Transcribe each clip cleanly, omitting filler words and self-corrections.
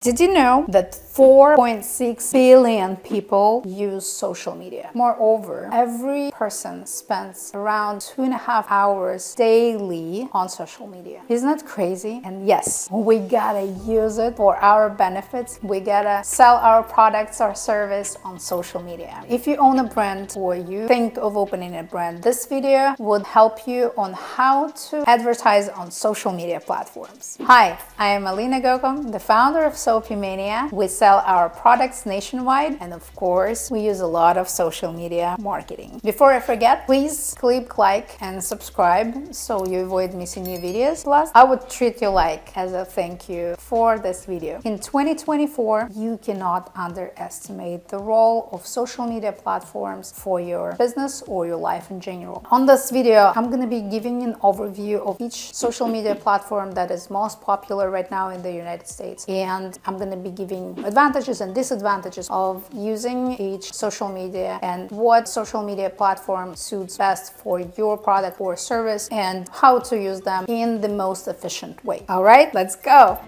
Did you know that 4.6 billion people use social media? Moreover, every person spends around 2.5 hours daily on social media. Isn't that crazy? And yes, we gotta use it for our benefits. We gotta sell our products or service on social media. If you own a brand or you think of opening a brand, this video would help you on how to advertise on social media platforms. Hi, I am Alena Goso, the founder of Mania. We sell our products nationwide, and of course, we use a lot of social media marketing. Before I forget, please click like and subscribe so you avoid missing new videos. Plus, I would treat you like as a thank you for this video. In 2024, you cannot underestimate the role of social media platforms for your business or your life in general. On this video, I'm going to be giving an overview of each social media platform that is most popular right now in the United States, and I'm going to be giving advantages and disadvantages of using each social media and what social media platform suits best for your product or service and how to use them in the most efficient way. All right, let's go.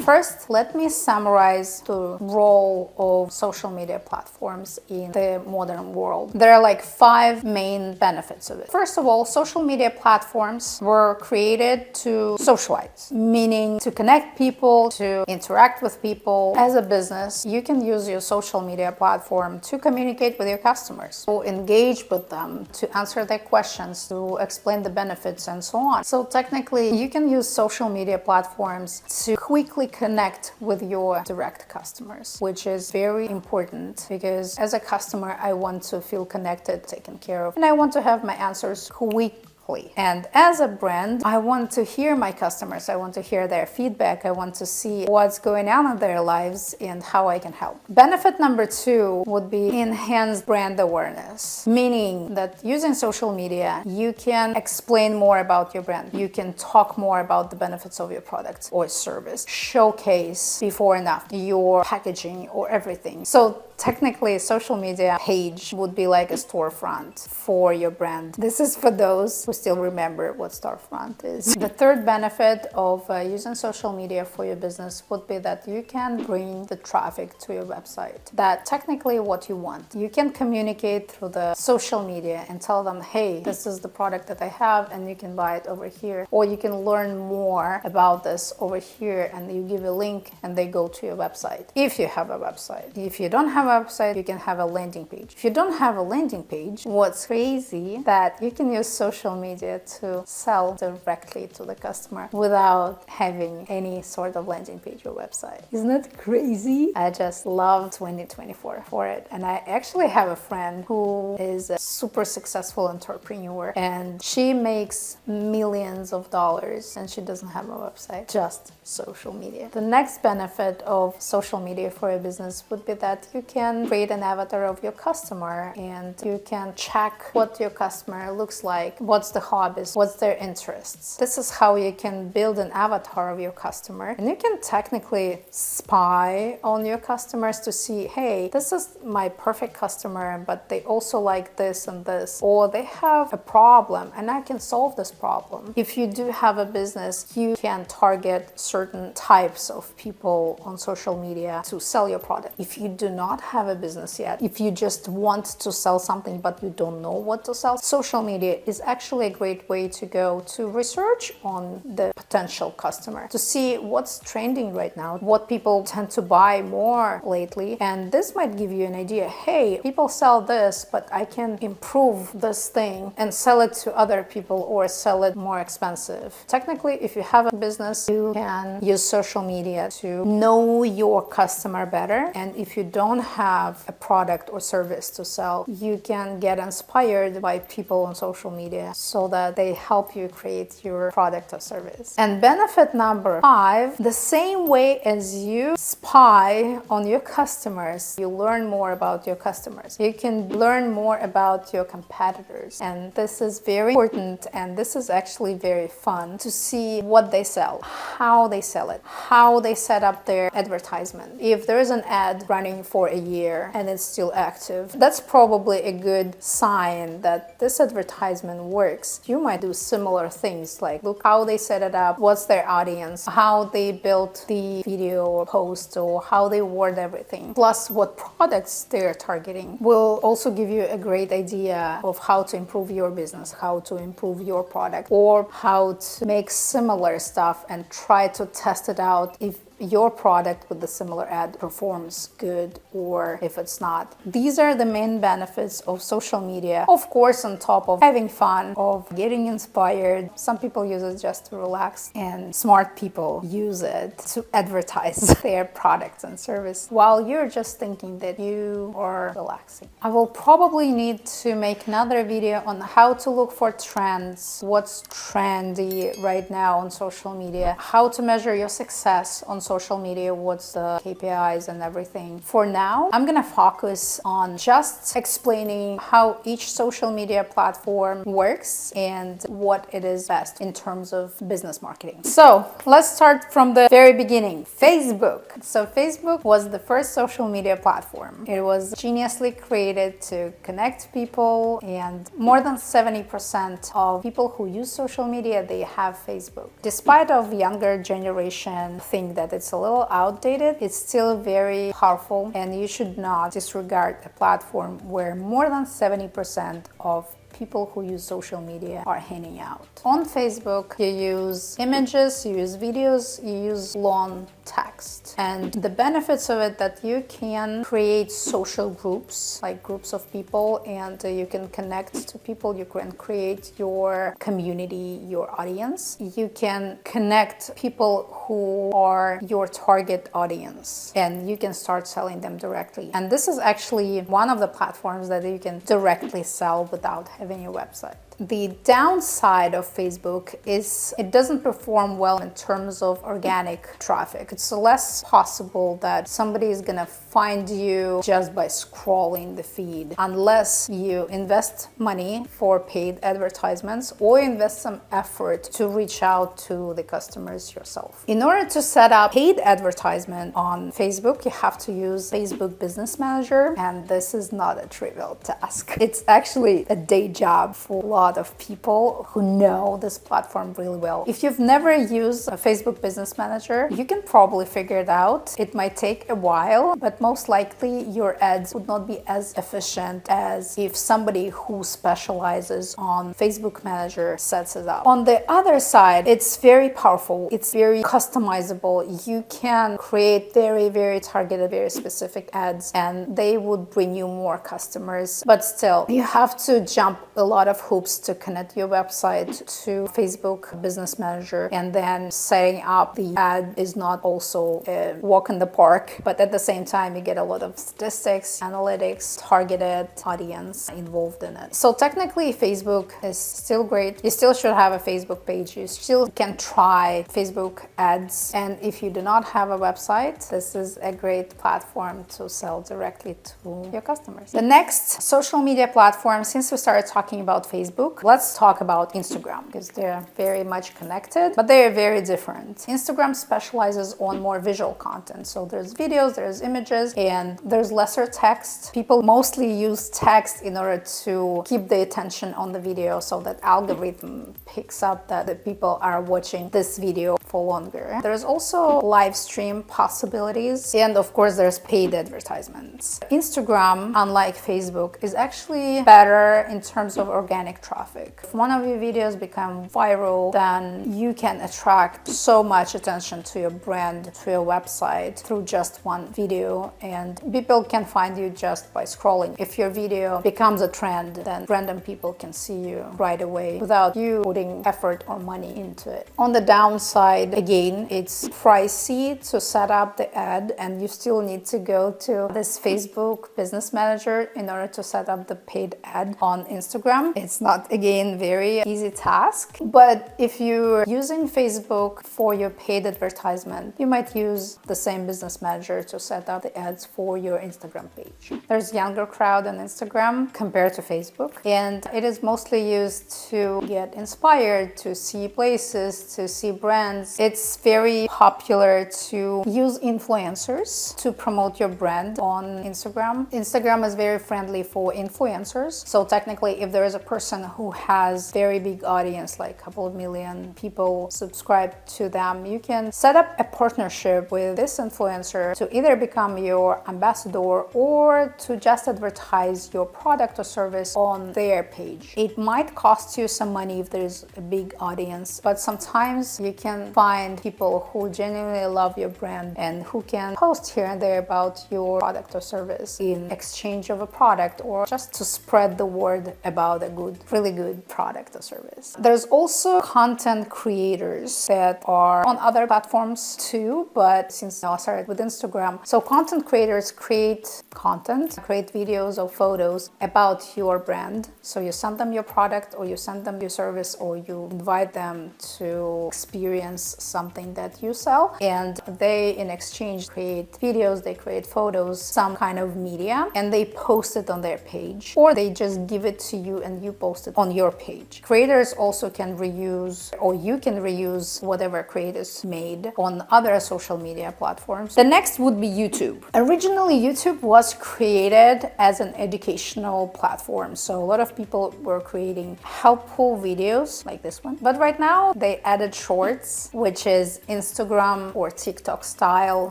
First, let me summarize the role of social media platforms in the modern world. There are like 5 main benefits of it. First of all, social media platforms were created to socialize, meaning to connect people, to interact with people. As a business, you can use your social media platform to communicate with your customers, to engage with them, to answer their questions, to explain the benefits, and so on. So technically, you can use social media platforms to quickly connect with your direct customers, which is very important because as a customer, I want to feel connected, taken care of, and I want to have my answers quickly. And as a brand, I want to hear my customers. I want to hear their feedback. I want to see what's going on in their lives and how I can help. Benefit number 2 would be enhanced brand awareness, meaning that using social media, you can explain more about your brand. You can talk more about the benefits of your product or service, showcase before and after your packaging or everything. So technically, a social media page would be like a storefront for your brand. This is for those who still remember what storefront is. The third benefit of using social media for your business would be that you can bring the traffic to your website. That's technically what you want. You can communicate through the social media and tell them, hey, this is the product that I have and you can buy it over here. Or you can learn more about this over here and you give a link and they go to your website. If you have a website. If you don't have a website, you can have a landing page. If you don't have a landing page, what's crazy that you can use social media to sell directly to the customer without having any sort of landing page or website. Isn't that crazy? I just love 2024 for it. And I actually have a friend who is a super successful entrepreneur and she makes millions of dollars and she doesn't have a website, just social media. The next benefit of social media for your business would be that you can create an avatar of your customer and you can check what your customer looks like, what's the hobbies, what's their interests. This is how you can build an avatar of your customer, and you can technically spy on your customers to see, hey, this is my perfect customer, but they also like this and this, or they have a problem and I can solve this problem. If you do have a business, you can target certain types of people on social media to sell your product. If you do not have a business yet, if you just want to sell something but you don't know what to sell, social media is actually a great way to go to research on the potential customer, to see what's trending right now, what people tend to buy more lately, and this might give you an idea, hey, people sell this, but I can improve this thing and sell it to other people or sell it more expensive. Technically, if you have a business, you can use social media to know your customer better, and if you don't have a product or service to sell, you can get inspired by people on social media so that they help you create your product or service. And benefit number 5, the same way as you spy on your customers, you learn more about your customers. You can learn more about your competitors. And this is very important, and this is actually very fun to see what they sell, how they sell it, how they set up their advertisement. If there is an ad running for a year and it's still active, that's probably a good sign that this advertisement works. You might do similar things, like look how they set it up, what's their audience, how they built the video or post, or how they word everything, plus what products they're targeting, will also give you a great idea of how to improve your business, how to improve your product, or how to make similar stuff and try to test it out if your product with the similar ad performs good or if it's not. These are the main benefits of social media. Of course, on top of having fun, of getting inspired. Some people use it just to relax, and smart people use it to advertise their products and service while you're just thinking that you are relaxing. I will probably need to make another video on how to look for trends, what's trendy right now on social media, how to measure your success on social media, what's the KPIs and everything. For now, I'm gonna focus on just explaining how each social media platform works and what it is best in terms of business marketing. So let's start from the very beginning. Facebook. So Facebook was the first social media platform. It was geniusly created to connect people, and more than 70% of people who use social media, they have Facebook. Despite of younger generation think that it's a little outdated, it's still very powerful, and you should not disregard a platform where more than 70% of people who use social media are hanging out. On Facebook, you use images, you use videos, you use long text. And the benefits of it that you can create social groups, like groups of people, and you can connect to people, you can create your community, your audience. You can connect people who are your target audience, and you can start selling them directly. And this is actually one of the platforms that you can directly sell without having a website. The downside of Facebook is it doesn't perform well in terms of organic traffic. It's less possible that somebody is gonna find you just by scrolling the feed, unless you invest money for paid advertisements or invest some effort to reach out to the customers yourself. In order to set up paid advertisement on Facebook, you have to use Facebook Business Manager, and this is not a trivial task. It's actually a day job for a lot of people who know this platform really well. If you've never used a Facebook Business Manager, you can probably figure it out. It might take a while, but most likely your ads would not be as efficient as if somebody who specializes on Facebook Manager sets it up. On the other side, it's very powerful. It's very customizable. You can create very, very targeted, very specific ads, and they would bring you more customers. But still, you have to jump a lot of hoops to connect your website to Facebook Business Manager, and then setting up the ad is not also a walk in the park, but at the same time you get a lot of statistics, analytics, targeted audience involved in it. So technically Facebook is still great. You still should have a Facebook page. You still can try Facebook ads, and if you do not have a website, this is a great platform to sell directly to your customers. The next social media platform, since we started talking about Facebook, let's talk about Instagram, because they're very much connected, but they're very different. Instagram specializes on more visual content. So there's videos, there's images, and there's lesser text. People mostly use text in order to keep the attention on the video, so that algorithm picks up that the people are watching this video for longer. There's also live stream possibilities, and of course there's paid advertisements. Instagram, unlike Facebook, is actually better in terms of organic traffic. If one of your videos become viral, then you can attract so much attention to your brand, to your website through just one video, and people can find you just by scrolling. If your video becomes a trend, then random people can see you right away without you putting effort or money into it. On the downside, again, it's pricey to set up the ad, and you still need to go to this Facebook Business Manager in order to set up the paid ad on Instagram. It's not not, again, very easy task. But if you're using Facebook for your paid advertisement, you might use the same business manager to set up the ads for your Instagram page. There's younger crowd on Instagram compared to Facebook, and it is mostly used to get inspired, to see places, to see brands. It's very popular to use influencers to promote your brand on Instagram. Instagram is very friendly for influencers. So technically, if there is a person who has very big audience, like a couple of million people subscribe to them, you can set up a partnership with this influencer to either become your ambassador or to just advertise your product or service on their page. It might cost you some money if there's a big audience, but sometimes you can find people who genuinely love your brand and who can post here and there about your product or service in exchange of a product or just to spread the word about a really good product or service. There's also content creators that are on other platforms too, but since I started with Instagram, so content creators create content, create videos or photos about your brand. So you send them your product or you send them your service or you invite them to experience something that you sell, and they in exchange create videos, they create photos, some kind of media, and they post it on their page, or they just give it to you and you post it on your page. Creators also can reuse, or you can reuse whatever creators made on other social media platforms. The next would be YouTube. Originally, YouTube was created as an educational platform. So a lot of people were creating helpful videos like this one. But right now they added shorts, which is Instagram or TikTok style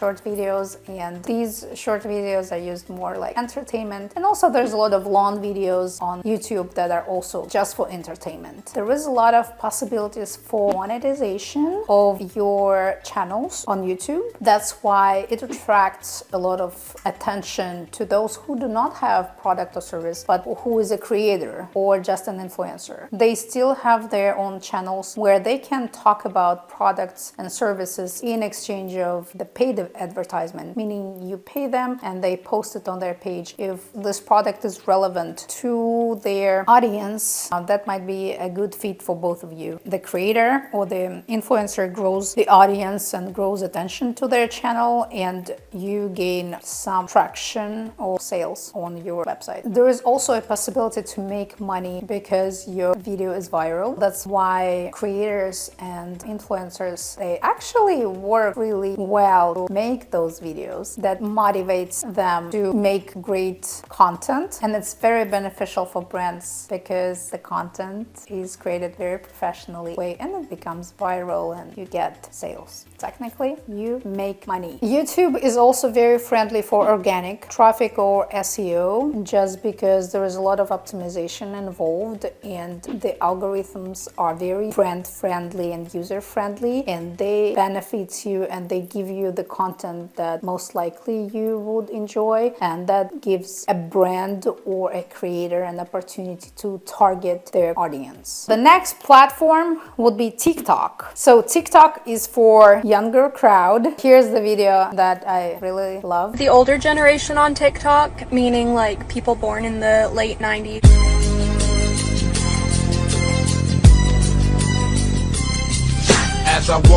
short videos. And these short videos are used more like entertainment. And also there's a lot of long videos on YouTube that are also just for entertainment. There is a lot of possibilities for monetization of your channels on YouTube. That's why it attracts a lot of attention to those who do not have product or service, but who is a creator or just an influencer. They still have their own channels where they can talk about products and services in exchange of the paid advertisement, meaning you pay them and they post it on their page. If this product is relevant to their audience, that might be a good fit for both of you. The creator or the influencer grows the audience and grows attention to their channel, and you gain some traction or sales on your website. There is also a possibility to make money because your video is viral. That's why creators and influencers, they actually work really well to make those videos. That motivates them to make great content, and it's very beneficial for brands because the content is created very professionally way and it becomes viral and you get sales. Technically, you make money. YouTube is also very friendly for organic traffic or SEO, just because there is a lot of optimization involved and the algorithms are very brand friendly and user friendly, and they benefit you and they give you the content that most likely you would enjoy, and that gives a brand or a creator an opportunity to target their audience. The next platform would be TikTok. So TikTok is for younger crowd. Here's the video that I really love. The older generation on TikTok, meaning like people born in the late 90s.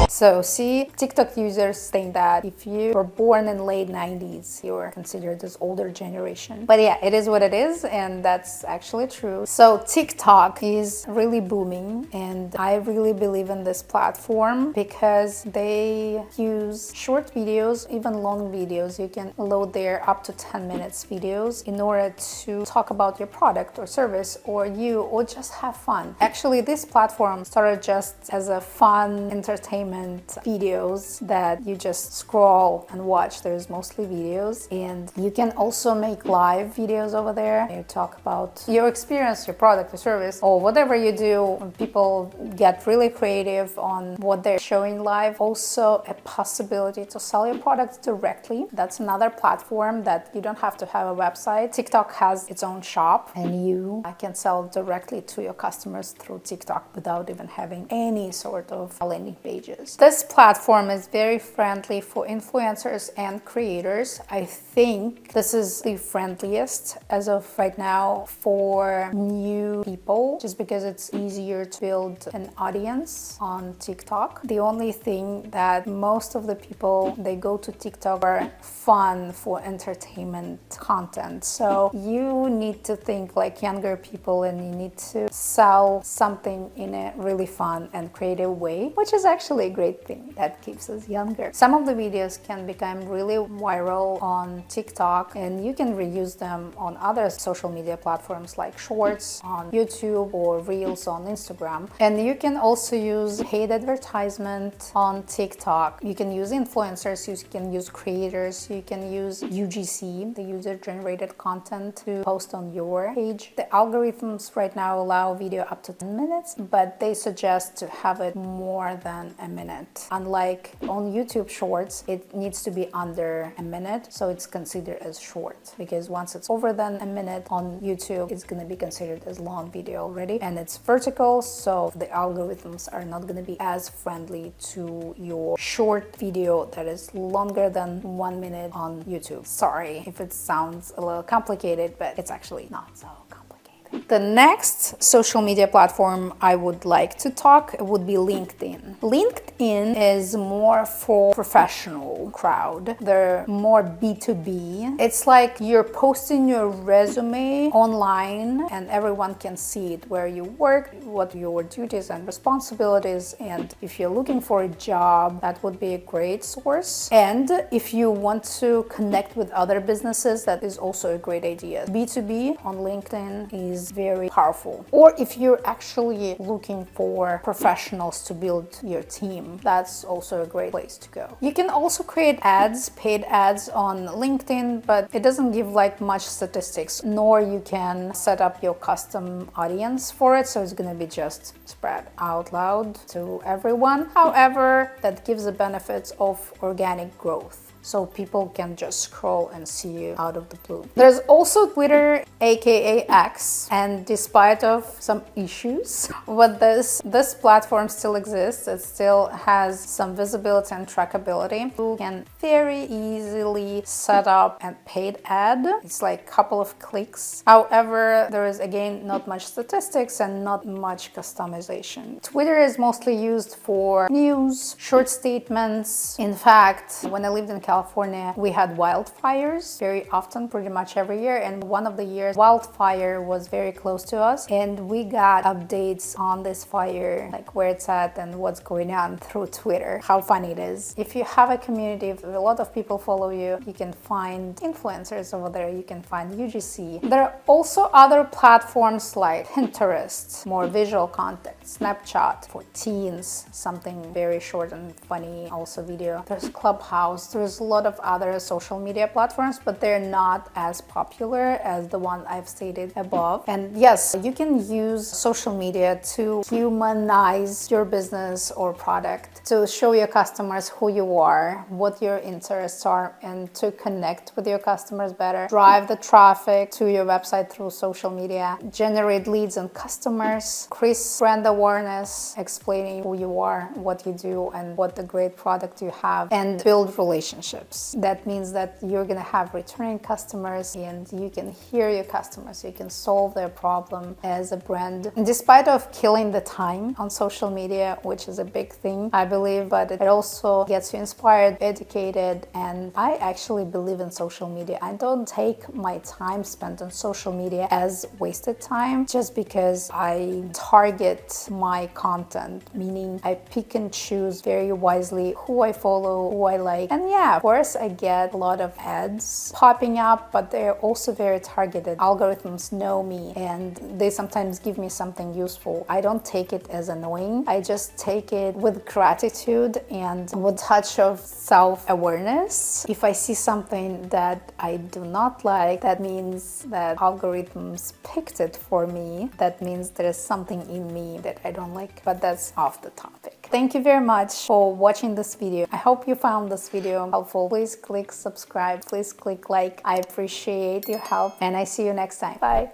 So see, TikTok users think that if you were born in late 90s, you were considered as older generation. But yeah, it is what it is, and that's actually true. So TikTok is really booming, and I really believe in this platform because they use short videos, even long videos. You can load there up to 10 minutes videos in order to talk about your product or service or you, or just have fun. Actually, this platform started just as a fun entertainment videos that you just scroll and watch. There's mostly videos, and you can also make live videos over there. You talk about your experience, your product or service, or whatever you do. People get really creative on what they're showing live. Also a possibility to sell your products directly. That's another platform that you don't have to have a website. TikTok has its own shop, and you can sell directly to your customers through TikTok without even having any sort of landing pages. This platform is very friendly for influencers and creators. I think this is the friendliest as of right now for new people, just because it's easier to build an audience on TikTok. The only thing that most of the people, they go to TikTok for fun, for entertainment content. So you need to think like younger people, and you need to sell something in a really fun and creative way, which is actually a great thing that keeps us younger. Some of the videos can become really viral on TikTok, and you can reuse them on other social media platforms like Shorts on YouTube or Reels on Instagram. And you can also use paid advertisement on TikTok. You can use influencers, you can use creators, you can use UGC, the user generated content, to post on your page. The algorithms right now allow video up to 10 minutes, but they suggest to have it more than a minute. Unlike on YouTube Shorts, it needs to be under a minute, so it's considered as short, because once it's over than a minute on YouTube, it's going to be considered as long video already, and it's vertical, so the algorithms are not going to be as friendly to your short video that is longer than 1 minute on YouTube. Sorry if it sounds a little complicated, but it's actually not so complicated. The next social media platform I would like to talk would be LinkedIn. LinkedIn is more for professional crowd. They're more B2B. It's like you're posting your resume online and everyone can see it, where you work, what your duties and responsibilities, and if you're looking for a job, that would be a great source. And if you want to connect with other businesses, that is also a great idea. B2B on LinkedIn is very powerful. Or if you're actually looking for professionals to build your team, that's also a great place to go. You can also create ads, paid ads on LinkedIn, but it doesn't give like much statistics, nor you can set up your custom audience for it, so it's going to be just spread out loud to everyone. However, that gives the benefits of organic growth, so people can just scroll and see you out of the blue. There's also Twitter, aka X, and despite of some issues with this platform still exists. It still has some visibility and trackability. You can very easily set up a paid ad. It's like a couple of clicks. However, there is again not much statistics and not much customization. Twitter is mostly used for news, short statements. In fact, when I lived in California, we had wildfires very often, pretty much every year, and one of the years wildfire was very close to us, and we got updates on this fire, like where it's at and what's going on, through Twitter. How funny it is. If you have a community, if a lot of people follow you, you can find influencers over there, you can find UGC. There are also other platforms like Pinterest, more visual content, Snapchat for teens, something very short and funny, also video. There's Clubhouse. There's a lot of other social media platforms, but they're not as popular as the one I've stated above. And yes, you can use social media to humanize your business or product, to show your customers who you are, what your interests are, and to connect with your customers better, drive the traffic to your website through social media, generate leads and customers, increase brand awareness, explaining who you are, what you do, and what the great product you have, and build relationships. That means that you're gonna have returning customers, and you can hear your customers, you can solve their problem as a brand. And despite of killing the time on social media, which is a big thing, I believe, but it also gets you inspired, educated, and I actually believe in social media. I don't take my time spent on social media as wasted time, just because I target my content, meaning I pick and choose very wisely who I follow, who I like. And yeah, of course I get a lot of ads popping up, but they're also very targeted. Algorithms know me and they sometimes give me something useful. I don't take it as annoying. I just take it with gratitude and with a touch of self-awareness. If I see something that I do not like, that means that algorithms picked it for me. That means there's something in me that I don't like, but that's off the topic. Thank you very much for watching this video. I hope you found this video helpful. Please click subscribe, please click like. I appreciate your help, and I see you next time. Bye.